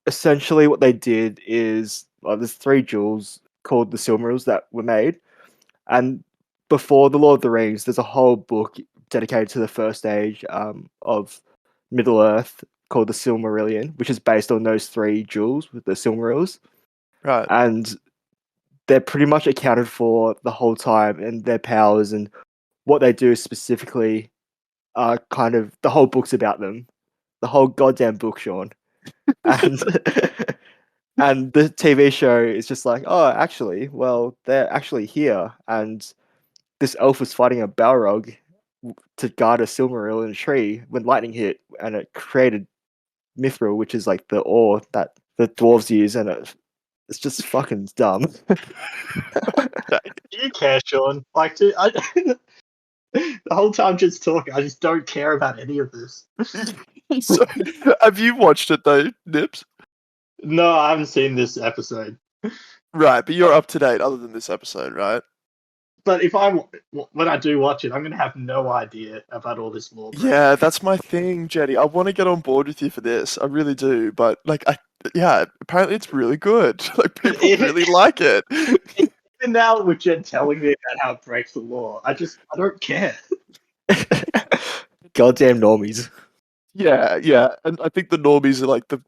essentially, what they did is there's 3 jewels called the Silmarils that were made, and before the Lord of the Rings, there's a whole book dedicated to the first age of Middle Earth called the Silmarillion, which is based on those 3 jewels with the Silmarils. Right. And they're pretty much accounted for the whole time, and their powers and what they do specifically are kind of the whole book's about them. The whole goddamn book, Sean. And and the TV show is just like, oh, actually, well, they're actually here, and this elf was fighting a Balrog to guard a Silmaril in a tree when lightning hit, and it created Mithril, which is like the ore that the dwarves use, and it's just fucking dumb. Do you care, Sean? Like, dude, the whole time just talking, I just don't care about any of this. So, have you watched it though, Nips? No, I haven't seen this episode. Right, but you're up to date other than this episode, right? But when I do watch it, I'm gonna have no idea about all this lore. Yeah, that's my thing, Jetty. I want to get on board with you for this. I really do, but like, apparently it's really good. Like, people really like it. Even now with Jen telling me about how it breaks the law, I don't care. Goddamn normies. Yeah, and I think the normies are like the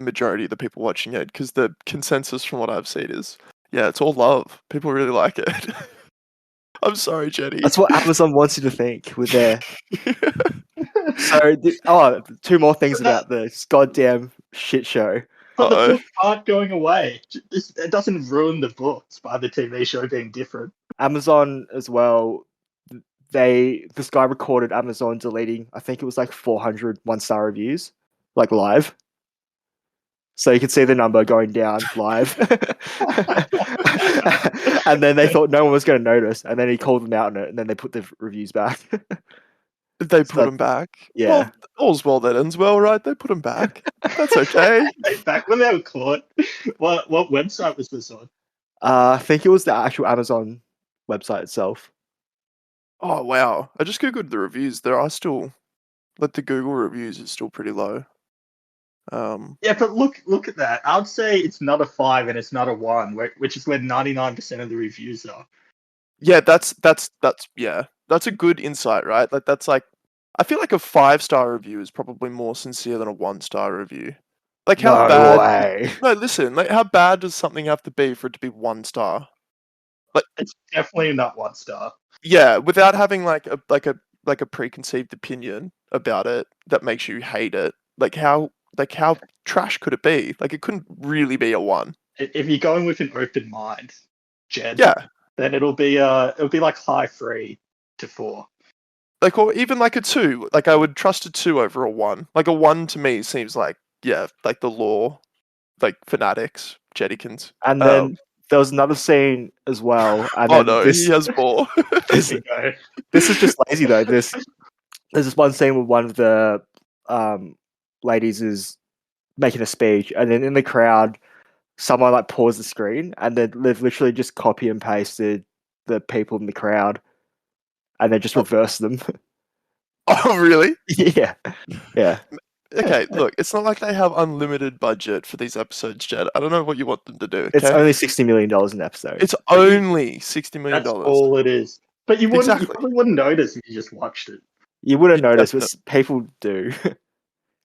majority of the people watching it, because the consensus from what I've seen is, yeah, it's all love. People really like it. I'm sorry, Jetty. That's what Amazon wants you to think with their. So, two more things about this goddamn shit show. But the books aren't going away. It doesn't ruin the books by the TV show being different. Amazon as well. This guy recorded Amazon deleting, I think it was like 400 1-star reviews, like live. So you could see the number going down live. And then they thought no one was going to notice, and then he called them out on it, and then they put the reviews back. They put them back. Yeah. Well, all's well that ends well, right? They put them back. That's okay. Back when they were caught, what website was this on? I think it was the actual Amazon website itself. Oh wow! I just googled the reviews. There are still, like, the Google reviews is still pretty low. Yeah, but look at that. I would say it's not a 5 and it's not a 1, which is where 99% of the reviews are. Yeah, that's a good insight, right? Like, that's like, I feel like a 5-star review is probably more sincere than a 1-star review. Like, how bad? Way. No, listen. Like, how bad does something have to be for it to be 1 star? Like, it's definitely not 1 star. Yeah, without having like a preconceived opinion about it that makes you hate it. Like, how trash could it be? Like, it couldn't really be a 1. If you're going with an open mind, Jed, Yeah, then it'll be like high 3 to 4. like, or even like a 2. Like, I would trust a 2 over a 1. Like, a 1 to me seems like, yeah, like the lore, like fanatics, Jettykins. And then there was another scene as well. And Oh no, he has more. This is just lazy though. There's this one scene where one of the ladies is making a speech, and then in the crowd, someone like paused the screen, and then they've literally just copy and pasted the people in the crowd, and they just reversed them. Oh really? Yeah. Okay, look, it's not like they have unlimited budget for these episodes, Jed. I don't know what you want them to do. Okay? It's only $60 million an episode. It's only $60 million. That's all it is. But you Exactly. probably wouldn't notice if you just watched it. You wouldn't notice, but definitely. people do.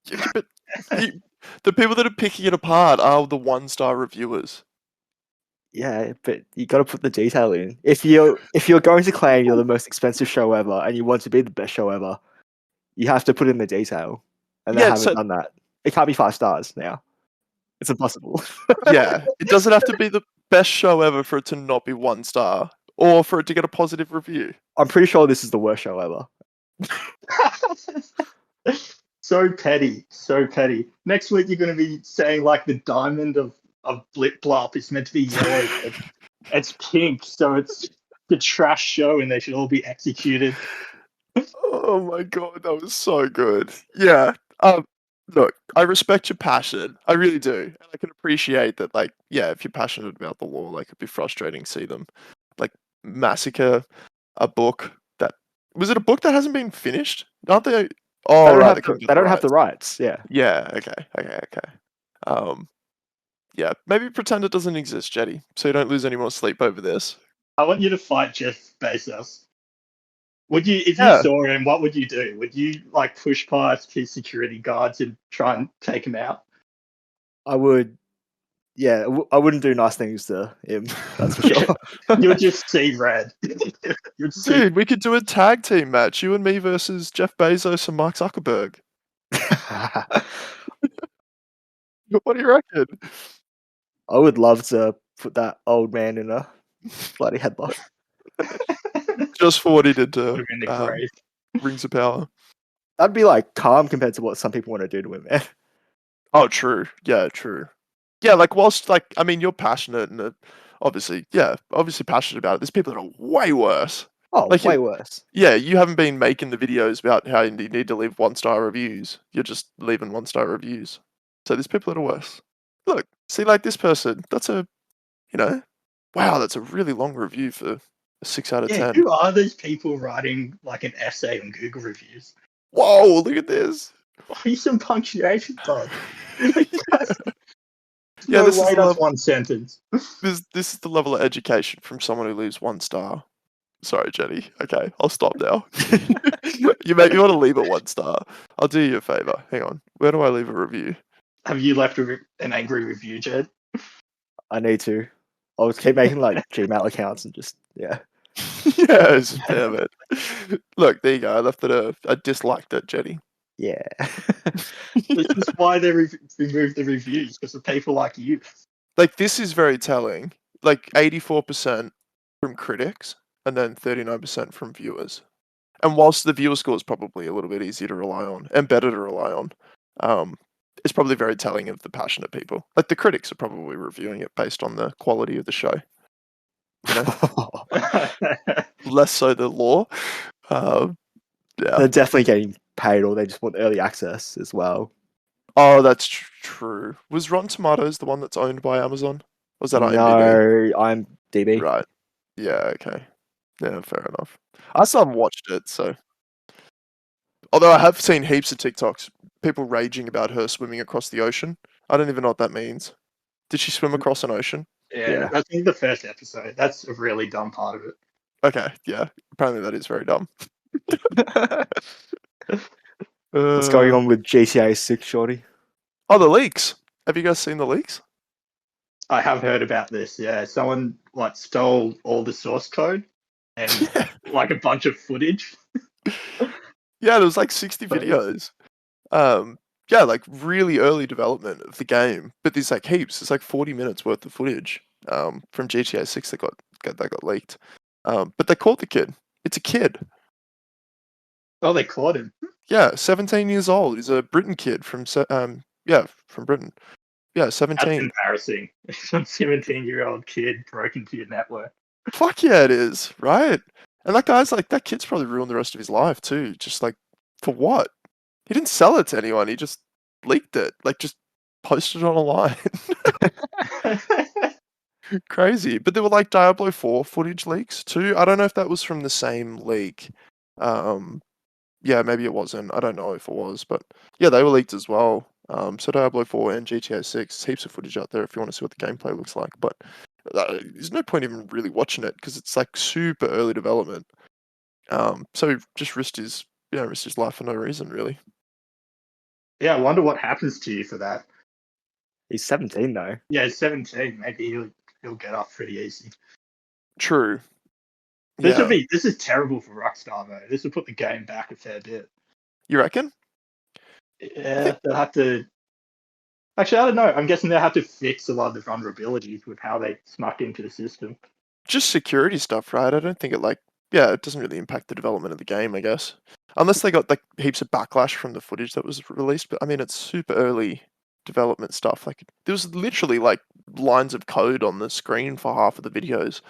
Yeah, but the people that are picking it apart are the 1-star reviewers. Yeah, but you got to put the detail in. If you're going to claim you're the most expensive show ever and you want to be the best show ever, you have to put in the detail. And they Yeah, haven't done that. It can't be 5 stars now. It's impossible. Yeah, it doesn't have to be the best show ever for it to not be 1 star, or for it to get a positive review. I'm pretty sure this is the worst show ever. So petty. Next week you're going to be saying like the diamond of Blip Blop is meant to be yellow. It's pink, so it's the trash show and they should all be executed. Oh my god, that was so good. Yeah. Look, I respect your passion. I really do. And I can appreciate that, like, yeah, if you're passionate about the law, like, it'd be frustrating to see them, like, massacre a book that... Was it a book that hasn't been finished? Aren't they... Oh, right. They don't have the rights, yeah. Yeah, okay. Yeah, maybe pretend it doesn't exist, Jetty, so you don't lose any more sleep over this. I want you to fight Jeff Bezos. Would you, if Yeah. you saw him, what would you do? Would you like push past his security guards and try and take him out? I would Yeah, I wouldn't do nice things to him. That's for sure. You'll just see red. You'd see. Dude, we could do a tag team match. You and me versus Jeff Bezos and Mark Zuckerberg. What do you reckon? I would love to put that old man in a bloody headlock. Just for what he did Put to him in the grave. Rings of Power. That'd be like calm compared to what some people want to do to him, man. Oh, true. Yeah, true. Yeah, like whilst like I mean, you're passionate and obviously passionate about it. There's people that are way worse. Oh, Like, way worse. Yeah, you haven't been making the videos about how you need to leave 1-star reviews. You're just leaving 1-star reviews. So there's people that are worse. Look, see, like this person, that's a, wow, that's a really long review for a 6 out of 10. Who are these people writing like an essay on Google reviews? Whoa, look at this. Use some punctuation, bud. Yeah, No this is way the that's level, one sentence. this is the level of education from someone who leaves 1 star. Sorry, Jenny. Okay, I'll stop now. You want to leave it 1 star. I'll do you a favor. Hang on. Where do I leave a review? Have you left an angry review, Jed? I need to. I'll keep making like Gmail accounts and just Yes, damn it. Look, there you go. I left it I disliked it, Jenny. yeah. This is why they removed the reviews, because of people like you. Like, this is very telling. Like, 84% from critics and then 39% from viewers. And whilst the viewer score is probably a little bit easier to rely on and better to rely on, it's probably very telling of the passionate people. Like, the critics are probably reviewing it based on the quality of the show. Less so the law. Yeah. They're definitely getting paid, or they just want early access as well. Oh, that's true. Was Rotten Tomatoes the one that's owned by Amazon? Was that IMDb? No, I'm DB. Right. Yeah, okay. Yeah, fair enough. I still haven't watched it, so. Although I have seen heaps of TikToks, people raging about her swimming across the ocean. I don't even know what that means. Did she swim across an ocean? Yeah, that's in the first episode. That's a really dumb part of it. Okay, yeah. Apparently that is very dumb. What's going on with GTA6, Shorty? Oh, the leaks. Have you guys seen the leaks? I have heard about this. Yeah, someone stole all the source code and like a bunch of footage. Yeah, there was like 60 videos. Yeah, like really early development of the game, but there's like heaps. It's like 40 minutes worth of footage from GTA6 that got leaked. But they caught the kid. It's a kid. Oh, they caught him. Yeah, 17 years old. He's a Britain kid from from Britain. Yeah, 17. That's embarrassing. Some 17-year-old kid broke into your network. Fuck yeah, it is, right? And that kid's probably ruined the rest of his life too. Just like, for what? He didn't sell it to anyone. He just leaked it. Like, just posted it online. Crazy. But there were like Diablo 4 footage leaks too. I don't know if that was from the same leak. Yeah, maybe it wasn't. I don't know if it was, but yeah, they were leaked as well. So Diablo 4 and GTA6, heaps of footage out there if you want to see what the gameplay looks like. But there's no point even really watching it because it's like super early development. So he just risked his life for no reason, really. Yeah, I wonder what happens to you for that. He's 17 though. Yeah, he's 17. Maybe he'll get off pretty easy. True. This is terrible for Rockstar though. This will put the game back a fair bit. You reckon? Yeah, they'll have to. Actually, I don't know. I'm guessing they'll have to fix a lot of the vulnerabilities with how they snuck into the system. Just security stuff, right? I don't think it doesn't really impact the development of the game, I guess. Unless they got like heaps of backlash from the footage that was released, but I mean it's super early development stuff. Like there was literally like lines of code on the screen for half of the videos.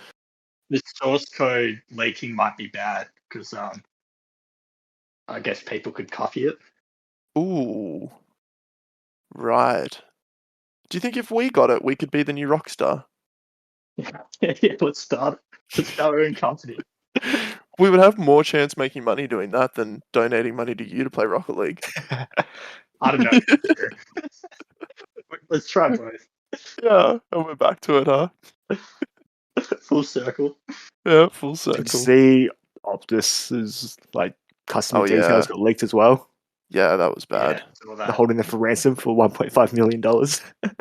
The source code leaking might be bad because I guess people could copy it. Ooh. Right. Do you think if we got it, we could be the new Rockstar? Yeah, let's start our own company. We would have more chance making money doing that than donating money to you to play Rocket League. I don't know. Let's try both. Yeah, and we're back to it, huh? Full circle. Yeah, full Did circle. you see Optus's like customer details got leaked as well? Yeah, that was bad. Yeah, saw They're that. holding them for ransom for $1.5 million.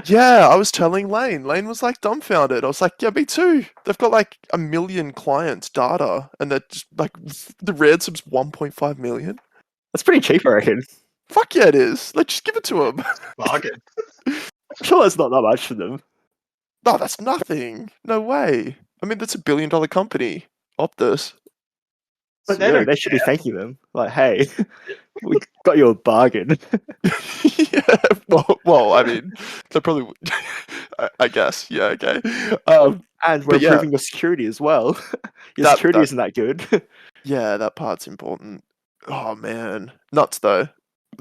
Yeah, I was telling Lane. Lane was like dumbfounded. I was like, yeah, me too. They've got like 1 million clients' data, and they're just like the ransom's 1.5 million. That's pretty cheap, I reckon. Fuck yeah, it is. Like, just give it to them. Bargain. I'm sure that's not that much for them. No, that's nothing. No way. I mean, that's $1 billion company, Optus. But they Really, don't they should be thanking them. Like, hey, we got you a bargain. Yeah. Well, I mean, they probably would. I guess. Yeah. Okay. And we're but yeah, improving your security as well. Your That- security that- isn't that good. yeah, that part's important. Oh man, nuts though.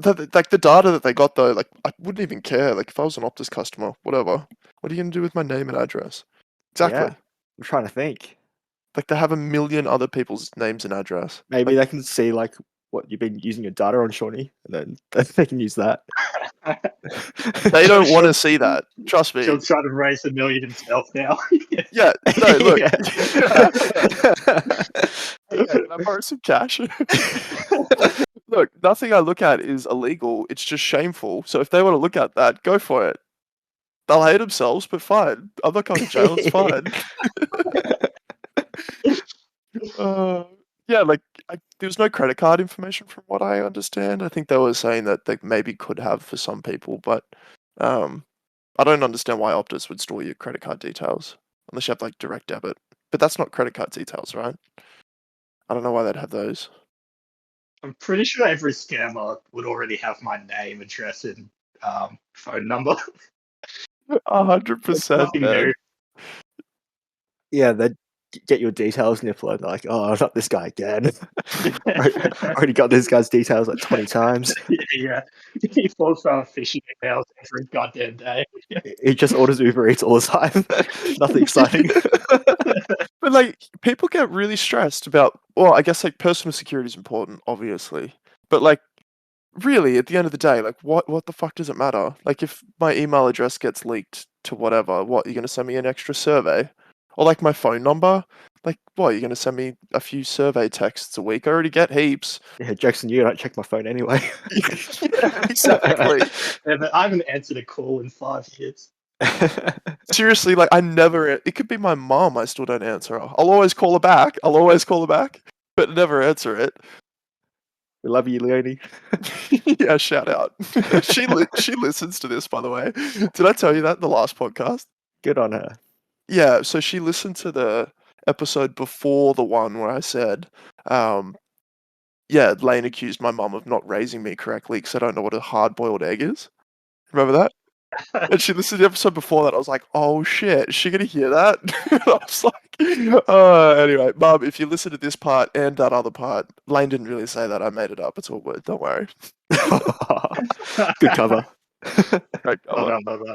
Like the data that they got though, like I wouldn't even care. Like if I was an Optus customer, whatever. What are you gonna do with my name and address? Exactly. Yeah. I'm trying to think. Like they have 1 million other people's names and address. Maybe they can see like what you've been using your data on, Shawnee, and then they can use that. They don't want to see that. Trust me. Sean's trying to raise 1 million himself now. Yeah. No. Look. Yeah. Hey, can I borrow some cash? Look, nothing I look at is illegal. It's just shameful. So if they want to look at that, go for it. They'll hate themselves, but fine. I'm not going to jail. It's fine. Yeah, like there was no credit card information from what I understand. I think they were saying that they maybe could have for some people, but I don't understand why Optus would store your credit card details unless you have like direct debit. But that's not credit card details, right? I don't know why they'd have those. I'm pretty sure every scammer would already have my name, address, and phone number. 100%. Nothing Man. new. Yeah, they get your details, Niffler, and they're like, oh, not this guy again. Already got this guy's details like 20 times. Yeah. He falls on phishing emails every goddamn day. He just orders Uber Eats all the time. Nothing exciting. But like people get really stressed about, well, I guess like personal security is important, obviously. But like really at the end of the day, like what the fuck does it matter? Like if my email address gets leaked to whatever, what, you're gonna send me an extra survey? Or like my phone number? Like what, you're gonna send me a few survey texts a week? I already get heaps. Yeah, Jackson, you don't check my phone anyway. Yeah, exactly. Yeah, but I haven't answered a call in 5 years. Seriously, like I never. It could be my mom. I still don't answer her. I'll always call her back. But never answer it. We love you, Leonie. Yeah, shout out. She listens to this, by the way. Did I tell you that in the last podcast? Good on her. Yeah. So she listened to the episode before the one where I said, yeah, Lane accused my mum of not raising me correctly because I don't know what a hard-boiled egg is. Remember that? And she listened to the episode before that. I was like, oh shit, is she going to hear that? I was like, anyway, Mum, if you listen to this part and that other part, Lane didn't really say that. I made it up. It's all good. Don't worry. Good cover. Right, Well done.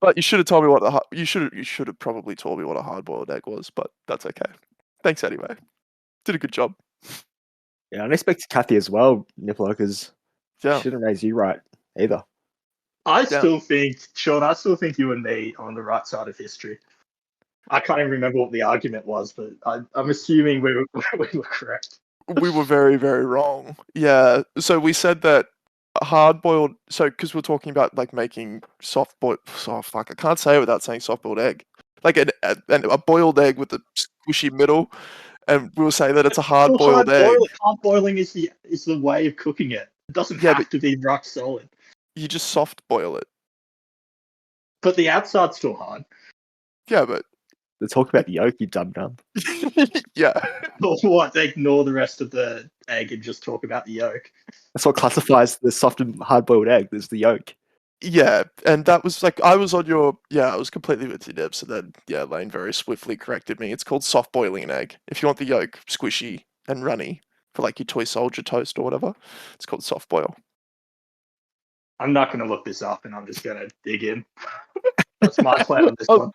but you should have told me what you should have probably told me what a hard-boiled egg was, but that's okay. Thanks anyway. Did a good job. Yeah, and I expect Kathy as well, Niffler, because Yeah. she didn't raise you right either. I still think, Sean, you and me are on the right side of history. I can't even remember what the argument was, but I'm assuming we were correct. We were very, very wrong. Yeah. So we said that hard-boiled. So because we're talking about like making soft-boiled. Oh fuck! I can't say it without saying soft-boiled egg. Like a boiled egg with a squishy middle, and we'll say that it's a hard-boiled egg. Hard boiling is the way of cooking it. It doesn't have to be rock solid. You just soft boil it. But the outside's still hard. Yeah, but They're talking about the yolk, you dum-dum. yeah. Or what? They ignore the rest of the egg and just talk about the yolk. That's what classifies the soft and hard-boiled egg. There's the yolk. Yeah, and that was like I was on your I was completely with you, Deb. So then Lane very swiftly corrected me. It's called soft boiling an egg. If you want the yolk squishy and runny for like your toy soldier toast or whatever, it's called soft boil. I'm not going to look this up, and I'm just going to dig in. That's my plan on this one.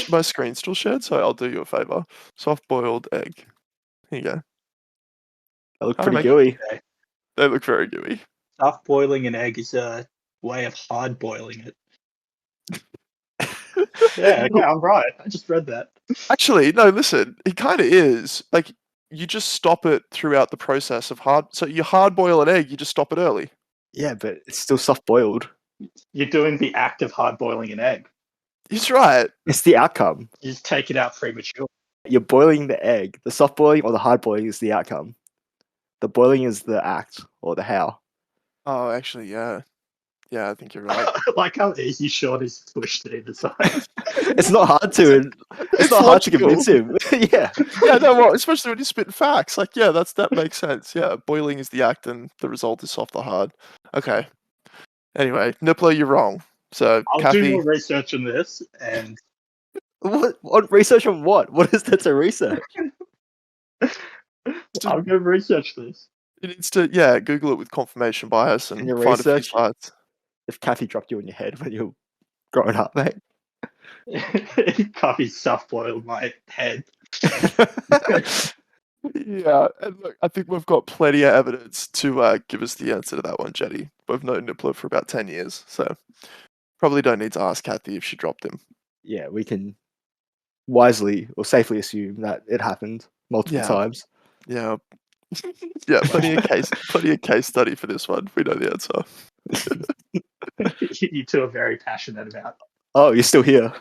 My screen's still shared, so I'll do you a favor. Soft boiled egg. Here you go. They look pretty gooey. They look very gooey. Soft boiling an egg is a way of hard boiling it. Yeah, okay, I'm right. I just read that. Actually, no, listen, it kind of is. Like, you just stop it throughout the process of hard. So you hard boil an egg, you just stop it early. Yeah, but it's still soft boiled. You're doing the act of hard boiling an egg. He's right. It's the outcome. You just take it out premature. You're boiling the egg. The soft boiling or the hard boiling is the outcome. The boiling is the act or the how. Oh, actually, yeah. Yeah, I think you're right. Like how easy Sean is to push it either side. It's not hard to. It's not hard to convince him. Yeah. Yeah, no, well, especially when you spit facts. Like, yeah, that makes sense. Yeah, boiling is the act and the result is soft or hard. Okay. Anyway, Nippler, you're wrong. So, I'll Kathy, do more research on this, and What research on what? What is that to research? I'll go research this. it needs to, yeah, Google it with confirmation bias and Can you find a few research? sites. If Kathy dropped you on your head when you were growing up, mate. Coffee soft boiled my head. Yeah, and look, I think we've got plenty of evidence to give us the answer to that one, Jetty. We've known Nippler for about 10 years, so probably don't need to ask Kathy if she dropped him. Yeah, we can wisely or safely assume that it happened multiple Yeah. times. Yeah. Yeah, plenty of case study for this one. We know the answer. You two are very passionate about. Oh, you're still here.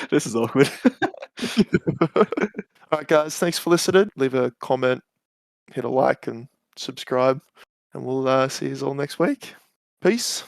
This is awkward. All right, guys, thanks for listening. Leave a comment, hit a like, and subscribe, and we'll see you all next week. Peace.